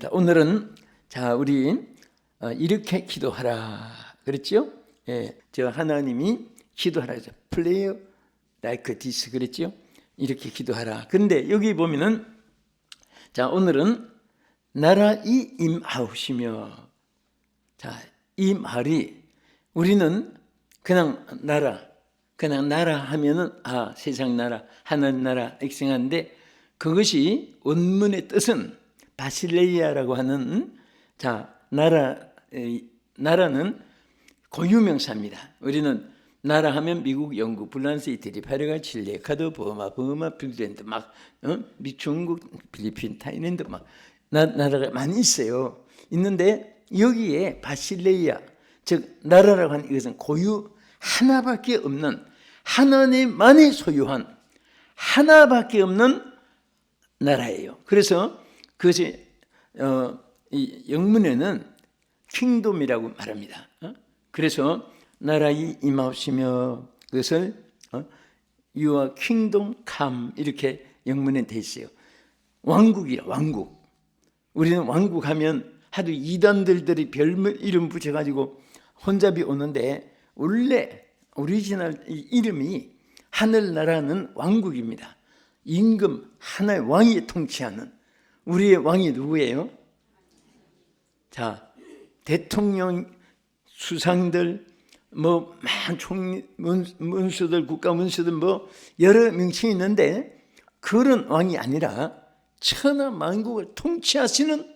자, 오늘은 우리 이렇게 기도하라 그랬죠? 예, 저 하나님이 기도하라 그랬죠. Pray like this 그랬죠? 이렇게 기도하라. 그런데 여기 보면은 오늘은 나라이 임하옵시며, 이 말이 우리는 그냥 나라 하면은 세상 나라, 하나님 나라 이렇게 생각하는데, 그것이 원문의 뜻은 바실레이아라고 하는 나라는 고유명사입니다. 우리는 나라 하면 미국, 영국, 프랑스, 이태리, 파리가, 칠레, 에콰도르, 버마, 핀란드, 중국, 필리핀, 타일랜드 나라가 많이 있어요. 있는데 여기에 바실레이아, 즉 나라라고 하는 이것은 고유 하나밖에 없는, 하나님만이 소유한 하나밖에 없는 나라예요. 그래서 그것이 이 영문에는 킹돔이라고 말합니다. 그래서 나라이 임하옵시며, 그것을 Your kingdom come 이렇게 영문에 돼 있어요. 왕국이라, 왕국. 우리는 왕국하면 하도 이단들이 별 이름 붙여가지고 혼잡이 오는데, 원래 오리지널 이름이 하늘나라는 왕국입니다. 임금 하나의 왕이 통치하는, 우리의 왕이 누구예요? 대통령, 수상들, 총리, 문수들, 국가 문수들 여러 명칭이 있는데, 그런 왕이 아니라 천하 만국을 통치하시는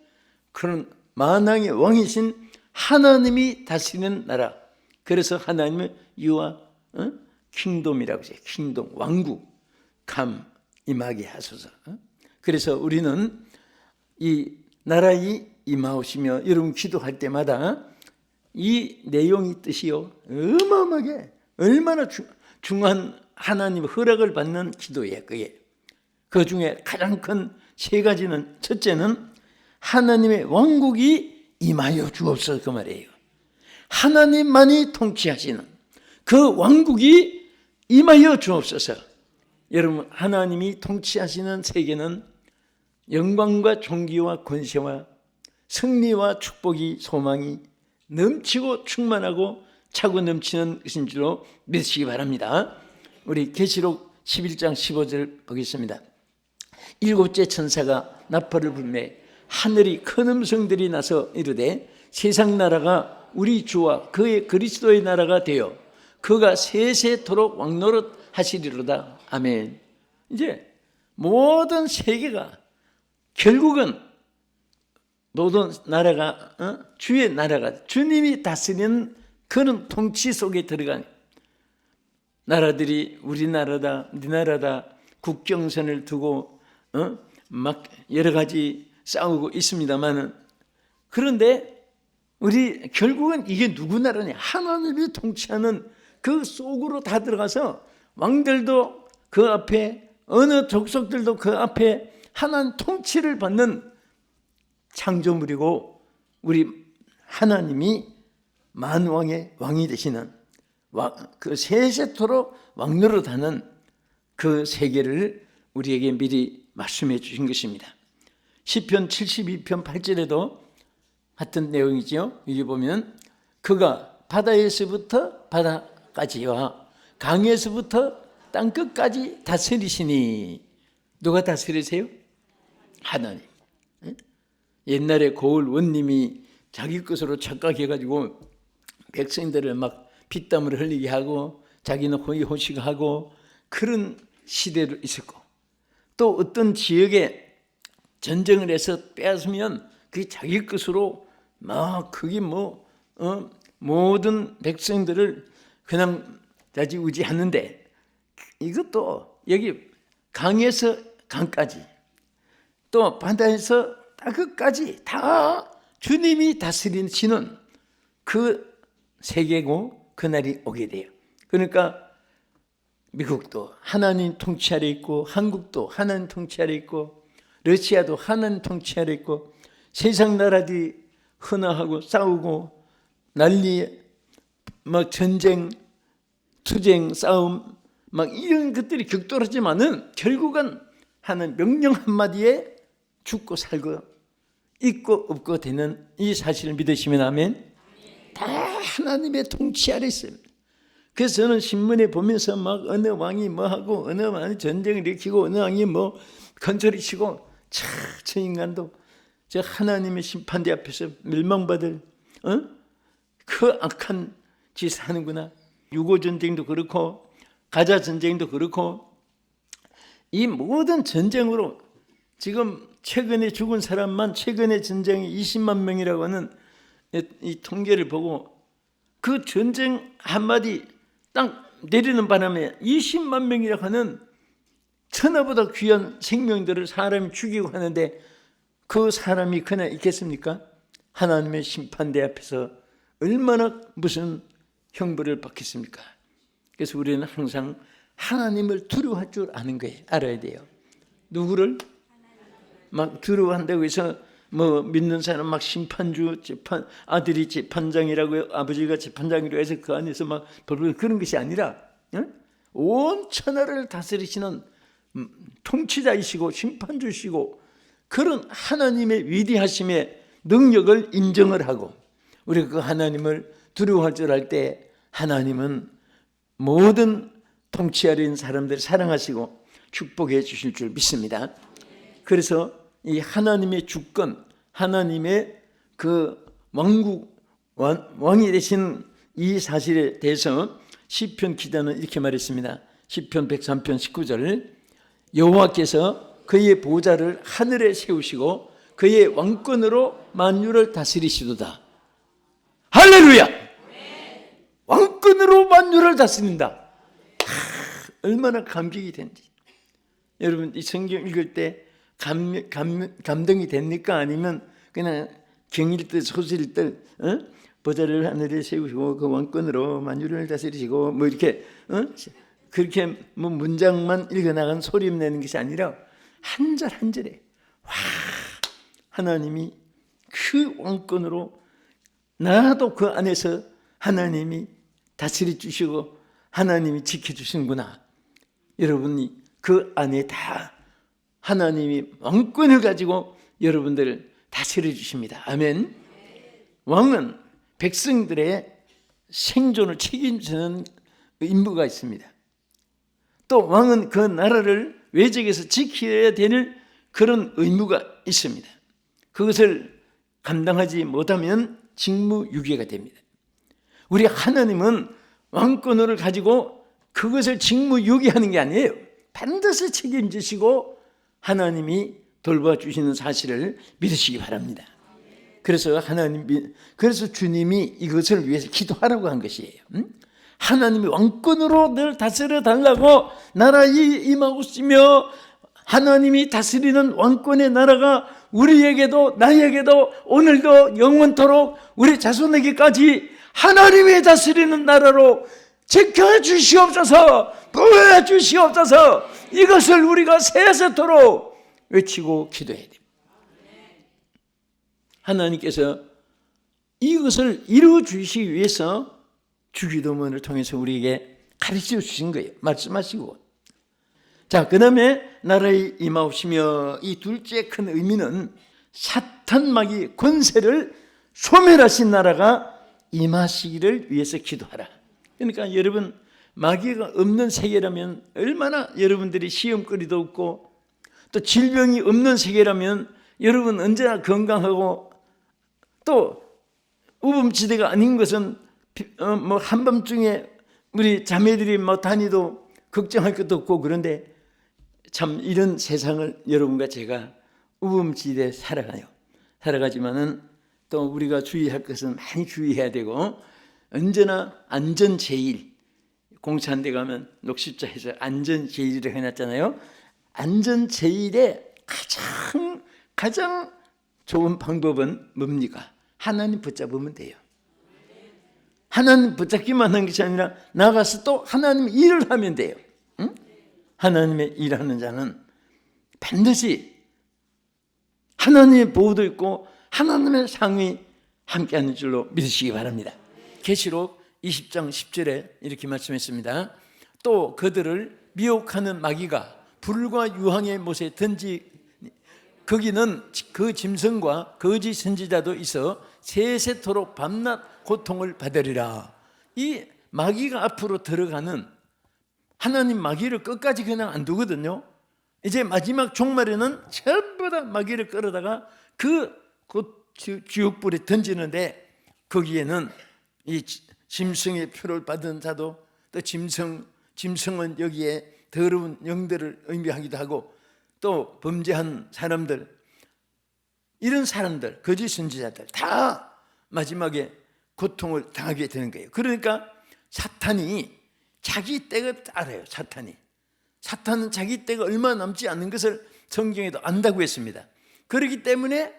그런 만왕의 왕이신 하나님이 다스리는 나라. 그래서 하나님을 유아 킹돔이라고 해요. 킹돔, 왕국, 감 임하게 하소서. 그래서 우리는 이 나라이 임하옵시며, 여러분 기도할 때마다 이 내용이 뜻이요, 어마어마하게 얼마나 중요한 하나님의 허락을 받는 기도예요. 그게 그 중에 가장 큰 세 가지는, 첫째는 하나님의 왕국이 임하여 주옵소서, 그 말이에요. 하나님만이 통치하시는 그 왕국이 임하여 주옵소서. 여러분, 하나님이 통치하시는 세계는 영광과 존귀와 권세와 승리와 축복이, 소망이 넘치고 충만하고 차고 넘치는 것인 줄로 믿으시기 바랍니다. 우리 계시록 11장 15절 보겠습니다. 일곱째 천사가 나팔을 불매 하늘이 큰 음성들이 나서 이르되, 세상 나라가 우리 주와 그의 그리스도의 나라가 되어 그가 세세토록 왕노릇 하시리로다. 아멘. 이제 모든 세계가 결국은, 모든 나라가 주의 나라가, 주님이 다스리는 그런 통치 속에 들어간 나라들이 우리나라다, 네 나라다, 국경선을 두고 여러 가지 싸우고 있습니다만은, 그런데 우리 결국은 이게 누구 나라냐? 하나님이 통치하는 그 속으로 다 들어가서, 왕들도 그 앞에, 어느 족속들도 그 앞에 하나님 통치를 받는 창조물이고, 우리 하나님이 만왕의 왕이 되시는, 그 세세토록 왕노릇하는 그 세계를 우리에게 미리 말씀해 주신 것입니다. 시편 72편 8절에도 같은 내용이죠. 여기 보면 그가 바다에서부터 바다까지와 강에서부터 땅끝까지 다스리시니. 누가 다스리세요? 하나님. 옛날에 고을 원님이 자기 것으로 착각해가지고 백성들을 피땀을 흘리게 하고 자기는 호의호식하고 그런 시대로 있었고, 또 어떤 지역에 전쟁을 해서 빼앗으면 그게 자기 것으로 그게 모든 백성들을 그냥 좌지우지하는데, 이것도 여기 강에서 강까지, 또 바다에서 땅끝까지 다 주님이 다스리시는 그 세계고, 그날이 오게 돼요. 그러니까 미국도 하나님 통치 아래 있고, 한국도 하나님 통치 아래 있고, 러시아도 하나님 통치 아래 있고, 세상 나라들이 헌화하고 싸우고 난리, 전쟁, 투쟁, 싸움 이런 것들이 격돌하지만은 결국은 하는 명령 한마디에 죽고 살고 있고 없고 되는 이 사실을 믿으시면 아멘. 다 하나님의 통치 아래 있습니다. 그래서 저는 신문에 보면서 막 어느 왕이 뭐 하고 어느 왕이 전쟁을 일으키고 어느 왕이 뭐 건설을 치고 저 인간도 저 하나님의 심판대 앞에서 멸망받을 그 악한 짓을 하는구나. 유고 전쟁도 그렇고 가자 전쟁도 그렇고 이 모든 전쟁으로 지금 최근에 죽은 사람만 최근에 전쟁이 20만 명이라고 하는 이 통계를 보고 그 전쟁 한마디 딱 내리는 바람에 20만 명이라고 하는 천하보다 귀한 생명들을 사람이 죽이고 하는데 그 사람이 그냥 있겠습니까? 하나님의 심판대 앞에서 얼마나 무슨 형벌을 받겠습니까? 그래서 우리는 항상 하나님을 두려워할 줄 아는 거예요. 알아야 돼요. 누구를? 막 두려워한다고 해서 뭐 믿는 사람 막 심판주 재판 아들이 재판장이라고 아버지가 재판장이라고 해서 그 안에서 막 벌벌 그런 것이 아니라 온 천하를 다스리시는 통치자이시고 심판주시고 그런 하나님의 위대하심의 능력을 인정을 하고 우리가 그 하나님을 두려워할 줄 알 때 하나님은 모든 통치 아래 있는 사람들을 사랑하시고 축복해 주실 줄 믿습니다. 그래서 이 하나님의 주권, 하나님의 그 왕국 왕이 되신 이 사실에 대해서 시편 기자는 이렇게 말했습니다. 시편 103편 19절 여호와께서 그의 보좌를 하늘에 세우시고 그의 왕권으로 만유를 다스리시도다. 할렐루야! 왕권으로 만유를 다스린다. 얼마나 감격이 된지. 여러분 이 성경 읽을 때 감동이 됩니까? 아니면 그냥 경일듯 소실듯 보좌를 하늘에 세우시고 그 왕권으로 만유를 다스리시고 뭐 이렇게 그렇게 뭐 문장만 읽어나간 소리 내는 것이 아니라 한 절 한 절에 와 하나님이 그 왕권으로 나도 그 안에서 하나님이 다스려 주시고 하나님이 지켜주시는구나. 여러분이 그 안에 다 하나님이 왕권을 가지고 여러분들을 다스려 주십니다. 아멘. 왕은 백성들의 생존을 책임지는 임무가 있습니다. 또 왕은 그 나라를 외적에서 지켜야 되는 그런 의무가 있습니다. 그것을 감당하지 못하면 직무유기가 됩니다. 우리 하나님은 왕권을 가지고 그것을 직무유기하는 게 아니에요. 반드시 책임지시고 하나님이 돌봐주시는 사실을 믿으시기 바랍니다. 그래서 그래서 주님이 이것을 위해서 기도하라고 한 것이에요. 하나님이 왕권으로 늘 다스려 달라고 나라에 임하시며 하나님이 다스리는 왕권의 나라가 우리에게도 나에게도 오늘도 영원토록 우리 자손에게까지 하나님이 다스리는 나라로 지켜주시옵소서, 보여주시옵소서. 이것을 우리가 세세토록 외치고 기도해야 됩니다. 하나님께서 이것을 이루어 주시기 위해서 주기도문을 통해서 우리에게 가르쳐 주신 거예요. 말씀하시고. 자, 그 다음에 나라에 임하시며 이 둘째 큰 의미는 사탄마귀 권세를 소멸하신 나라가 임하시기를 위해서 기도하라. 그러니까 여러분 마귀가 없는 세계라면 얼마나 여러분들이 시험거리도 없고 또 질병이 없는 세계라면 여러분 언제나 건강하고 또 우범지대가 아닌 것은 뭐 한밤중에 우리 자매들이 뭐 다니도 걱정할 것도 없고 그런데 참 이런 세상을 여러분과 제가 우범지대에 살아가지만은 또 우리가 주의할 것은 많이 주의해야 되고 언제나 안전 제일 공차한 데 가면 녹십자에서 안전 제일이라고 해놨잖아요. 안전 제일의 가장 좋은 방법은 뭡니까? 하나님 붙잡으면 돼요. 하나님 붙잡기만 한 것이 아니라 나가서 또 하나님 일을 하면 돼요. 응? 하나님의 일하는 자는 반드시 하나님의 보호도 있고 하나님의 상이 함께하는 줄로 믿으시기 바랍니다. 계시록 20장 10절에 이렇게 말씀했습니다. 또 그들을 미혹하는 마귀가 불과 유황의 못에 던지 거기는 그 짐승과 거짓 선지자도 있어 세세토록 밤낮 고통을 받으리라. 이 마귀가 앞으로 들어가는, 하나님 마귀를 끝까지 그냥 안 두거든요. 이제 마지막 종말에는 전부 다 마귀를 끌어다가 그 지옥불에 던지는데, 거기에는 이 짐승의 표를 받은 자도, 또 짐승은 여기에 더러운 영들을 의미하기도 하고, 또 범죄한 사람들, 이런 사람들, 거짓 선지자들 다 마지막에 고통을 당하게 되는 거예요. 그러니까 사탄이 자기 때가 알아요. 사탄은 자기 때가 얼마 남지 않는 것을 성경에도 안다고 했습니다. 그렇기 때문에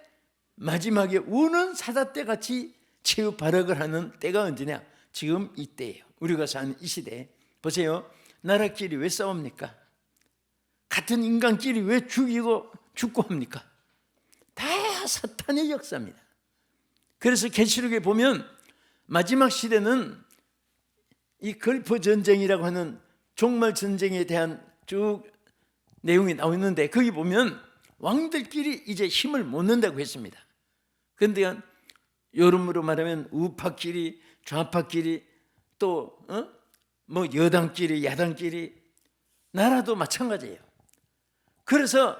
마지막에 우는 사자떼 같이 최후 발악을 하는 때가 언제냐? 지금 이때예요. 우리가 사는 이 시대에. 보세요. 나라끼리 왜 싸웁니까? 같은 인간끼리 왜 죽고 합니까? 다 사탄의 역사입니다. 그래서 계시록에 보면 마지막 시대는 이 걸프 전쟁이라고 하는 종말 전쟁에 대한 쭉 내용이 나오는데, 거기 보면 왕들끼리 이제 힘을 못 낸다고 했습니다. 그런데 여러모로 말하면 우파끼리, 좌파끼리, 또 뭐 여당끼리, 야당끼리, 나라도 마찬가지예요. 그래서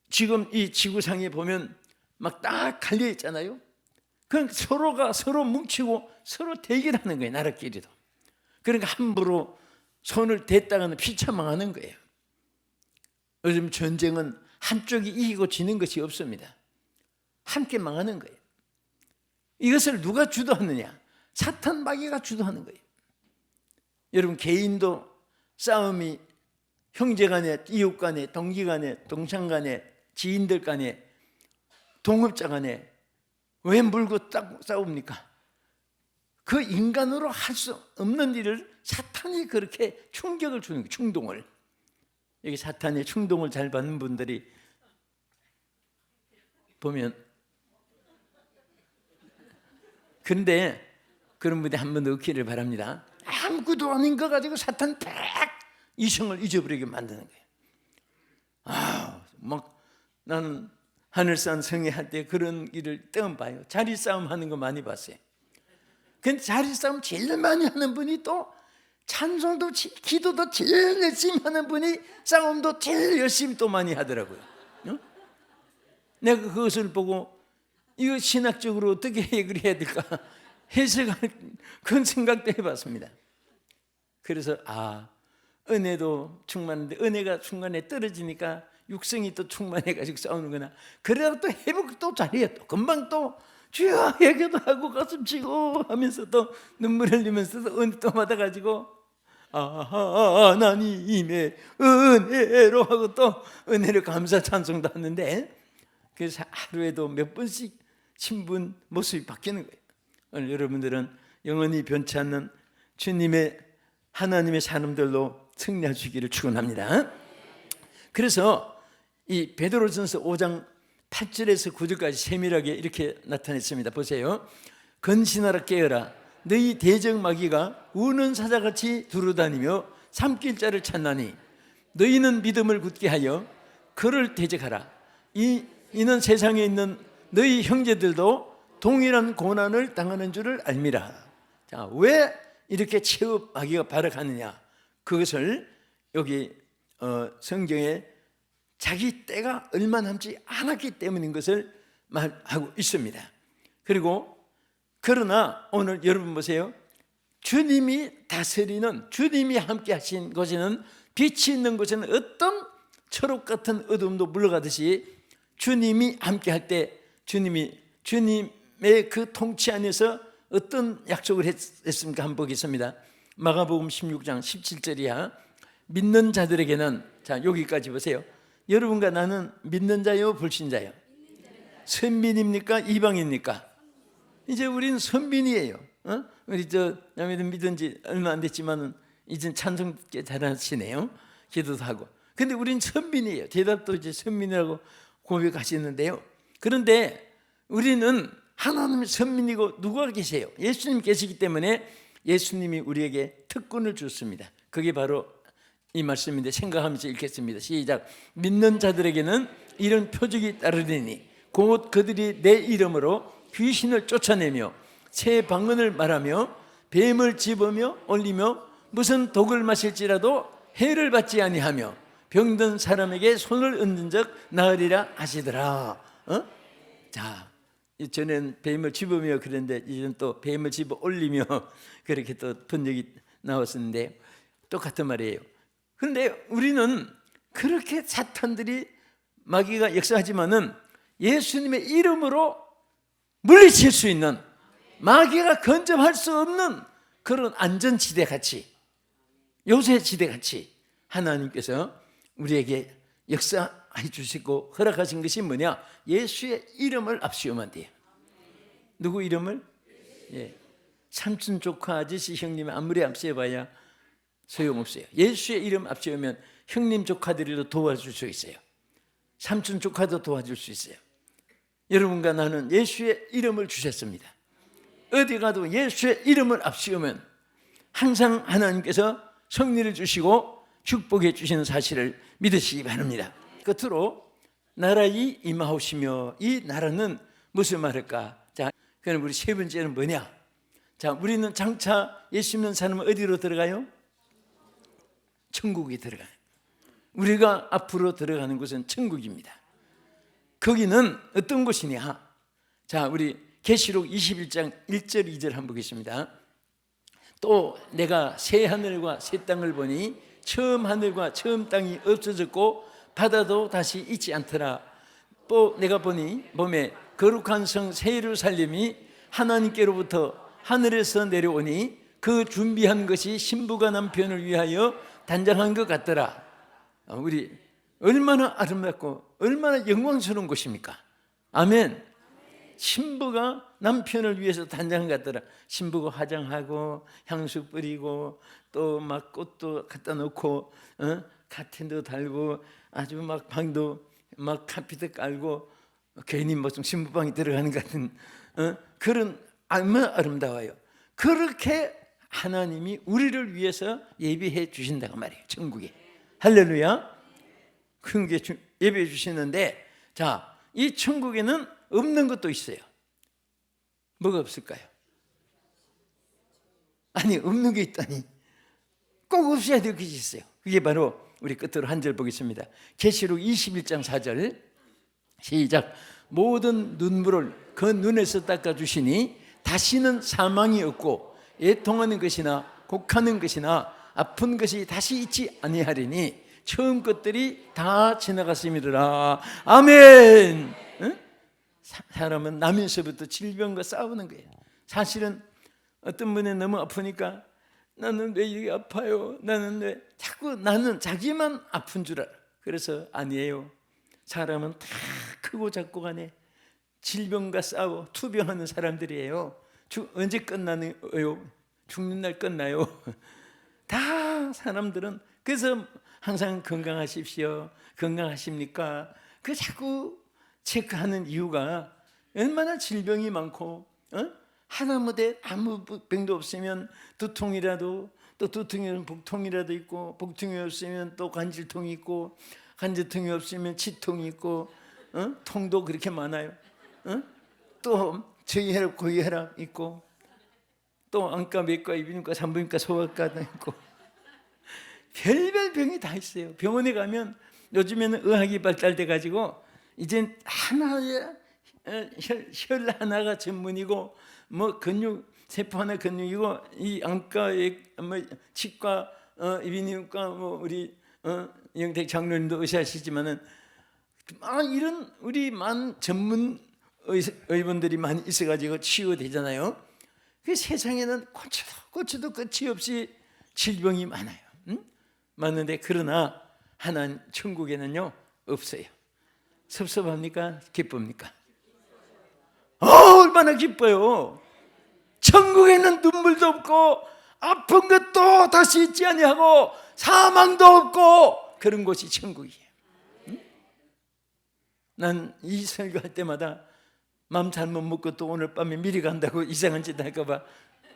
지금 이 지구상에 보면 막 딱 갈려 있잖아요. 그러니까 서로가 서로 뭉치고 서로 대결하는 거예요. 나라끼리도. 그러니까 함부로 손을 댔다가는 피차망하는 거예요. 요즘 전쟁은 한쪽이 이기고 지는 것이 없습니다. 함께 망하는 거예요. 이것을 누가 주도하느냐? 사탄 마귀가 주도하는 거예요. 여러분, 개인도 싸움이 형제 간에, 이웃 간에, 동기 간에, 동창 간에, 지인들 간에, 동업자 간에 왜 물고 싸웁니까? 그 인간으로 할 수 없는 일을 사탄이 그렇게 충격을 주는 거예요. 충동을. 여기 사탄의 충동을 잘 받는 분들이 보면, 그런데 그런 분이 한 번 넣기를 바랍니다. 아무것도 아닌 거 가지고 사탄 팍 이성을 잊어버리게 만드는 거예요. 막 나는 하늘산 성회 할 때 그런 일을 처음 봐요. 자리 싸움 하는 거 많이 봤어요. 근데 자리 싸움 제일 많이 하는 분이 또 찬송도, 기도도 제일 열심히 하는 분이 싸움도 제일 열심히 또 많이 하더라고요. 내가 그것을 보고 이거 신학적으로 어떻게 해결 해야 될까 해석할 그런 생각도 해봤습니다. 그래서 은혜도 충만한데 은혜가 중간에 떨어지니까 육성이 또 충만해가지고 싸우는구나. 그래도 또 회복 또 잘해요. 또 금방 또 주여 얘기도 하고 가슴 치고 하면서 또 눈물 흘리면서 또 은혜 또 받아가지고 하나님의 은혜로 하고 또 은혜를 감사 찬송도 하는데, 그래서 하루에도 몇 번씩 신분 모습이 바뀌는 거예요. 오늘 여러분들은 영원히 변치 않는 주님의 하나님의 사람들로 승리하시기를 축원합니다. 그래서 이 베드로전서 5장 8절에서 9절까지 세밀하게 이렇게 나타냈습니다. 보세요. 건신하라 깨어라. 너희 대적 마귀가 우는 사자같이 두루다니며 삼킬 자를 찾나니 너희는 믿음을 굳게 하여 그를 대적하라. 이는 세상에 있는 너희 형제들도 동일한 고난을 당하는 줄을 알미라. 자, 왜 이렇게 최후 마귀가 발악하느냐? 그것을 여기 성경에 자기 때가 얼마 남지 않았기 때문인 것을 말하고 있습니다. 그리고 그러나 오늘 여러분 보세요. 주님이 다스리는, 주님이 함께 하신 곳에는, 빛이 있는 곳에는 어떤 초록 같은 어둠도 물러가듯이 주님이 함께 할 때 주님의 그 통치 안에서 어떤 약속을 했습니까? 한번 보겠습니다. 마가복음 16장 17절이야. 믿는 자들에게는, 자 여기까지 보세요. 여러분과 나는 믿는 자요 불신자요? 선민입니까? 이방입니까? 이제 우리는 선민이에요. 우리 남이들 믿은 지 얼마 안 됐지만은 이젠 찬송 잘하시네요. 기도도 하고. 근데 우리는 선민이에요. 대답도 이제 선민이라고 고백하시는데요. 그런데 우리는 하나님의 선민이고 누가 계세요? 예수님 계시기 때문에 예수님이 우리에게 특권을 줬습니다. 그게 바로 이 말씀인데 생각하면서 읽겠습니다. 시작. 믿는 자들에게는 이런 표적이 따르리니 곧 그들이 내 이름으로 귀신을 쫓아내며 새 방언을 말하며 뱀을 집으며 올리며 무슨 독을 마실지라도 해를 받지 아니하며 병든 사람에게 손을 얹은 적 나으리라 하시더라. 자, 전엔 뱀을 집으며 그랬는데 이제는 또 뱀을 집어 올리며 그렇게 또 번역이 나왔었는데 똑같은 말이에요. 그런데 우리는 그렇게 사탄들이 마귀가 역사하지만은 예수님의 이름으로 물리칠 수 있는, 마귀가 근접할 수 없는 그런 안전지대 같이, 요새지대 같이 하나님께서 우리에게 역사해 주시고 허락하신 것이 뭐냐? 예수의 이름을 앞세우면 돼요. 누구 이름을? 예. 삼촌 조카 아저씨 형님 아무리 앞세워봐야 소용없어요. 예수의 이름 앞세우면 형님 조카들이도 도와줄 수 있어요. 삼촌 조카도 도와줄 수 있어요. 여러분과 나는 예수의 이름을 주셨습니다. 어디 가도 예수의 이름을 앞세우면 항상 하나님께서 승리를 주시고 축복해 주시는 사실을 믿으시기 바랍니다. 끝으로 나라의 임하오시며, 이 나라는 무슨 말일까? 자, 그럼 우리 세 번째는 뭐냐? 자, 우리는 장차 예수 믿는 사람은 어디로 들어가요? 천국에 들어가요. 우리가 앞으로 들어가는 곳은 천국입니다. 거기는 어떤 곳이냐? 자, 우리 계시록 21장 1절 2절 한번 보겠습니다. 또 내가 새 하늘과 새 땅을 보니 처음 하늘과 처음 땅이 없어졌고 바다도 다시 있지 않더라. 또 내가 보니 몸에 거룩한 성 새 예루살렘이 하나님께로부터 하늘에서 내려오니 그 준비한 것이 신부가 남편을 위하여 단장한 것 같더라. 우리 얼마나 아름답고 얼마나 영광스러운 곳입니까? 아멘. 신부가 남편을 위해서 단장한 것 같더라. 신부가 화장하고 향수 뿌리고 또 막 꽃도 갖다 놓고 카텐도 달고 아주 막 방도 막 카피트 깔고 괜히 무슨 신부방에 들어가는 것 같은 그런, 얼마나 아름다워요. 그렇게 하나님이 우리를 위해서 예비해 주신다고 말이에요. 천국에. 할렐루야. 그런 게 예비해 주시는데, 자, 이 천국에는 없는 것도 있어요. 뭐가 없을까요? 아니, 없는 게 있다니. 꼭 없어야 될 것이 있어요. 그게 바로 우리 끝으로 한 절 보겠습니다. 계시록 21장 4절 시작. 모든 눈물을 그 눈에서 닦아주시니 다시는 사망이 없고 애통하는 것이나 곡하는 것이나 아픈 것이 다시 있지 아니하리니 처음 것들이 다 지나갔음이라. 아멘. 응? 사람은 나면서부터 질병과 싸우는 거예요. 사실은 어떤 분이 너무 아프니까 나는 왜 이게 아파요? 나는 왜 자꾸 나는 자기만 아픈 줄 알아. 그래서 아니에요. 사람은 다 크고 작고 간에 질병과 싸워 투병하는 사람들이에요. 언제 끝나요? 죽는 날 끝나요? 다 사람들은. 그래서 항상 건강하십시오. 건강하십니까? 그 자꾸 체크하는 이유가 얼마나 질병이 많고, 하다못해 아무 병도 없으면 두통이라도, 또 두통이면 복통이라도 있고, 복통이 없으면 또 관절통이 있고, 관절통이 없으면 치통이 있고, 통도 그렇게 많아요. 또 저희혈압, 고혈압 있고, 또 안과, 외과, 이비인후과, 산부인과, 소아과도 있고, 별별 병이 다 있어요. 병원에 가면 요즘에는 의학이 발달돼 가지고 이젠 하나의 혈 하나가 전문이고, 뭐 근육 세포 하나 근육이고, 이 안과, 뭐 치과, 이비인후과, 뭐 우리 영택 장로님도 의사시지만은 이런 우리 만 전문 의원들이 많이 있어가지고 치유되잖아요. 그 세상에는 고쳐도 끝이 없이 질병이 많아요. 많은데 그러나 하나님 천국에는요 없어요. 섭섭합니까? 기쁩니까? 얼마나 기뻐요. 천국에는 눈물도 없고 아픈 것도 다시 있지 아니하고 사망도 없고 그런 곳이 천국이에요. 난 이 설교할 때마다 마음 잘못 먹고 또 오늘 밤에 미리 간다고 이상한 짓 할까 봐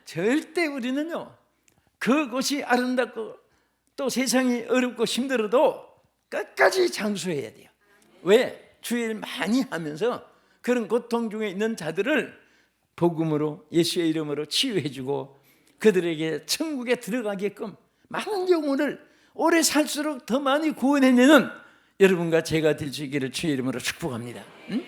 절대 우리는요 그곳이 아름답고 또 세상이 어렵고 힘들어도 끝까지 장수해야 돼요. 왜? 주일 많이 하면서 그런 고통 중에 있는 자들을 복음으로, 예수의 이름으로 치유해주고 그들에게 천국에 들어가게끔 많은 영혼을 오래 살수록 더 많이 구원해내는 여러분과 제가 될 수 있기를 주의 이름으로 축복합니다. 응?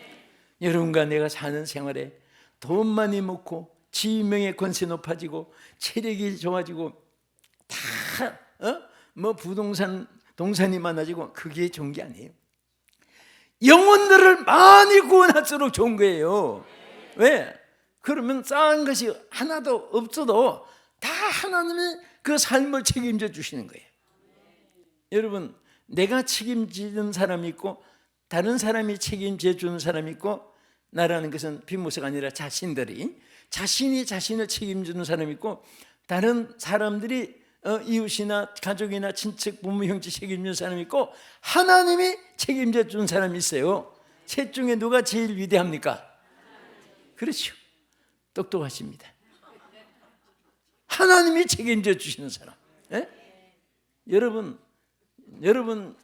여러분과 내가 사는 생활에 돈 많이 먹고 지명의 권세 높아지고 체력이 좋아지고 다 부동산 동산이 많아지고 그게 좋은 게 아니에요. 영혼들을 많이 구원할수록 좋은 거예요. 왜? 그러면 쌓은 것이 하나도 없어도 다 하나님이 그 삶을 책임져 주시는 거예요. 여러분, 내가 책임지는 사람이 있고 다른 사람이 책임져 주는 사람이 있고, 나라는 것은 빈모서가 아니라 자신이 자신을 책임지는 사람이 있고, 다른 사람들이 이웃이나 가족이나 친척, 부모, 형제 책임지는 사람이 있고, 하나님이 책임져 주는 사람이 있어요. 셋 중에 누가 제일 위대합니까? 그렇죠. 똑똑하십니다. 하나님이 책임져 주시는 사람. 예? 여러분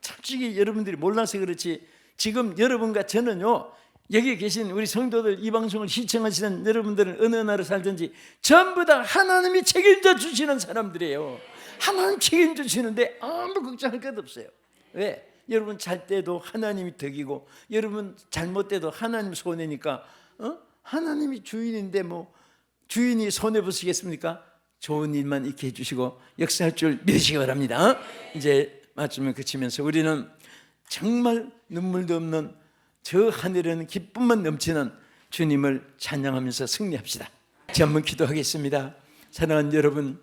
솔직히 여러분들이 몰라서 그렇지, 지금 여러분과 저는요, 여기 계신 우리 성도들, 이 방송을 시청하시는 여러분들은 어느 나라 살든지 전부 다 하나님이 책임져 주시는 사람들이에요. 하나님 책임져 주시는데 아무 걱정할 것 없어요. 왜? 여러분 잘 때도 하나님이 덕이고, 여러분 잘못 때도 하나님 손해니까, 하나님이 주인인데 뭐 주인이 손해보시겠습니까? 좋은 일만 있게 해주시고 역사할 줄 믿으시기 바랍니다. 이제 말씀을 그치면서 우리는 정말 눈물도 없는 저 하늘에는 기쁨만 넘치는 주님을 찬양하면서 승리합시다. 같이 한번 기도하겠습니다. 사랑하는 여러분,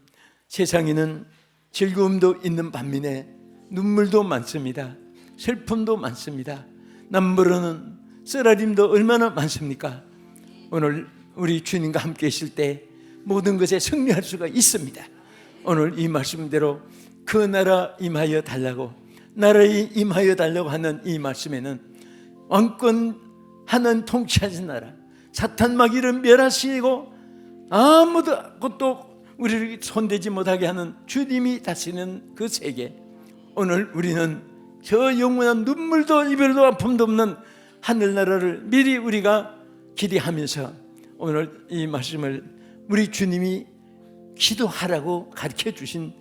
세상에는 즐거움도 있는 반면에 눈물도 많습니다. 슬픔도 많습니다. 남부로는 쓰라림도 얼마나 많습니까? 오늘 우리 주님과 함께 있을 때 모든 것에 승리할 수가 있습니다. 오늘 이 말씀대로 그 나라 임하여 달라고, 나라에 임하여 달라고 하는 이 말씀에는 왕권 하나님 통치하신 나라, 사탄 마귀를 멸하시고 아무것도 우리를 손대지 못하게 하는 주님이 다스리는 그 세계, 오늘 우리는 저 영원한 눈물도 이별도 아픔도 없는 하늘나라를 미리 우리가 기대하면서 오늘 이 말씀을 우리 주님이 기도하라고 가르쳐 주신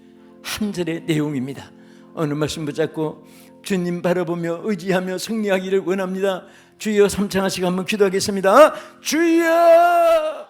한 절의 내용입니다. 오늘 말씀 붙잡고 주님 바라보며 의지하며 승리하기를 원합니다. 주여, 삼창하시고 한번 기도하겠습니다. 주여!